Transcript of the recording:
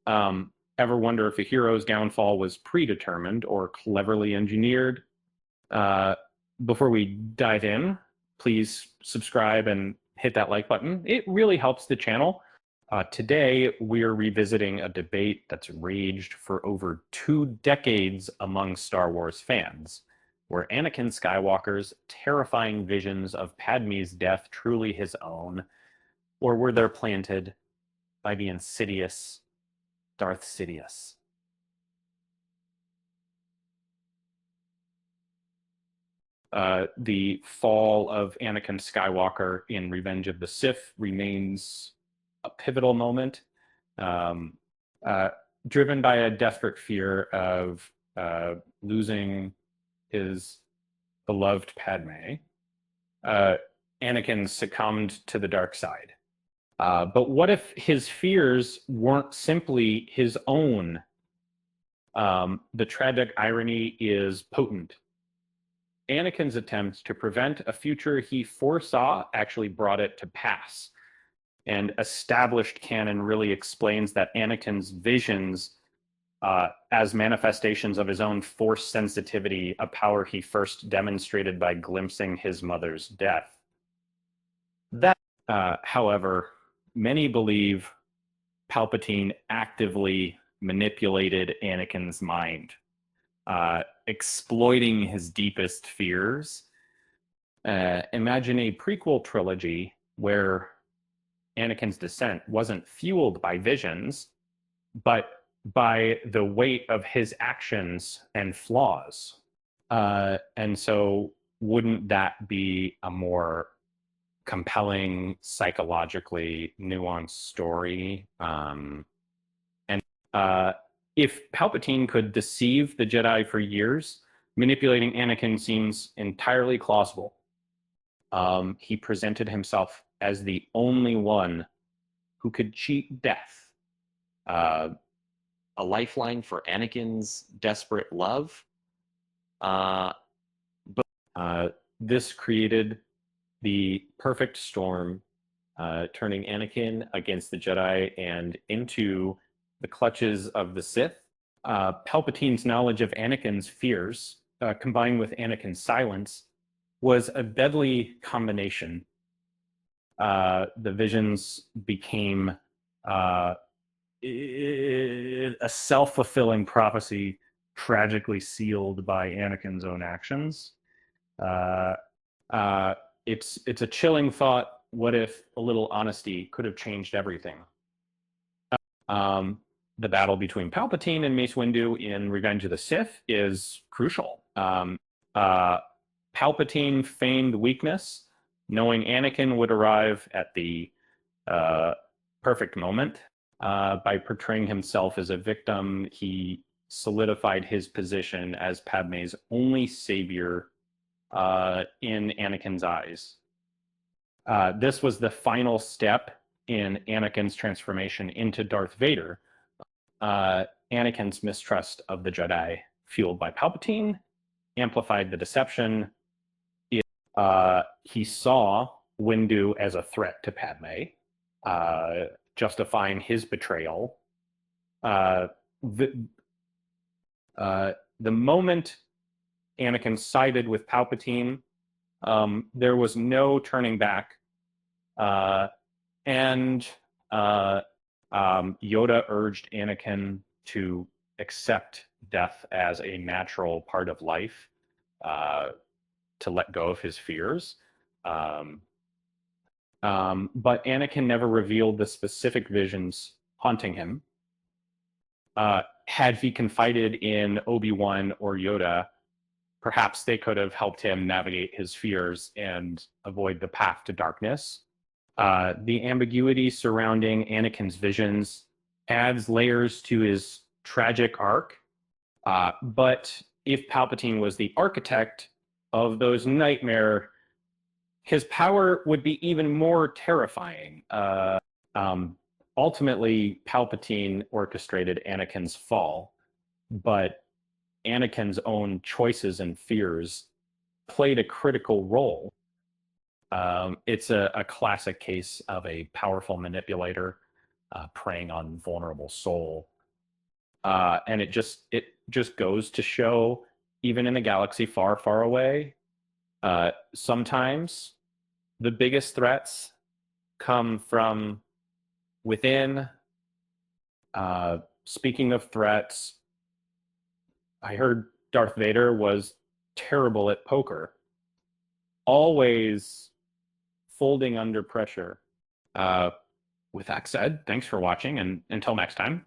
Ever wonder if a hero's downfall was predetermined or cleverly engineered? Uh, Before we dive in, please subscribe and hit that like button. It really helps the channel. Today, we're revisiting a debate that's raged for over 2 decades among Star Wars fans. Were Anakin Skywalker's terrifying visions of Padme's death truly his own, or were they planted by the insidious Darth Sidious? The fall of Anakin Skywalker in Revenge of the Sith remains a pivotal moment, um, uh, driven by a desperate fear of losing his beloved Padme. Uh, Anakin succumbed to the dark side. But what if his fears weren't simply his own? The tragic irony is potent. Anakin's attempt to prevent a future he foresaw actually brought it to pass. And established canon really explains that Anakin's visions as manifestations of his own force sensitivity, a power he first demonstrated by glimpsing his mother's death. That, however, many believe Palpatine actively manipulated Anakin's mind, exploiting his deepest fears. Imagine a prequel trilogy where Anakin's descent wasn't fueled by visions, but by the weight of his actions and flaws. And so, wouldn't that be a more compelling, psychologically nuanced story? And if Palpatine could deceive the Jedi for years, manipulating Anakin seems entirely plausible. He presented himself as the only one who could cheat death. A lifeline for Anakin's desperate love. This created the perfect storm, turning Anakin against the Jedi and into the clutches of the Sith. Palpatine's knowledge of Anakin's fears, combined with Anakin's silence, was a deadly combination. The visions became a self-fulfilling prophecy, tragically sealed by Anakin's own actions. It's a chilling thought. What if a little honesty could have changed everything? The battle between Palpatine and Mace Windu in Revenge of the Sith is crucial. Palpatine feigned weakness, knowing Anakin would arrive at the perfect moment. By portraying himself as a victim, he solidified his position as Padme's only savior in Anakin's eyes. This was the final step in Anakin's transformation into Darth Vader. Anakin's mistrust of the Jedi, fueled by Palpatine, amplified the deception. He saw Windu as a threat to Padme, justifying his betrayal. The moment Anakin sided with Palpatine, there was no turning back. And Yoda urged Anakin to accept death as a natural part of life, to let go of his fears. But Anakin never revealed the specific visions haunting him. Had he confided in Obi-Wan or Yoda, perhaps they could have helped him navigate his fears and avoid the path to darkness. The ambiguity surrounding Anakin's visions adds layers to his tragic arc. But if Palpatine was the architect of those nightmares, his power would be even more terrifying. Ultimately, Palpatine orchestrated Anakin's fall, but Anakin's own choices and fears played a critical role. It's a classic case of a powerful manipulator preying on vulnerable soul. And it just goes to show, even in a galaxy far, far away, sometimes the biggest threats come from within. Speaking of threats, I heard Darth Vader was terrible at poker, always folding under pressure. Uh, with that said, thanks for watching, and until next time.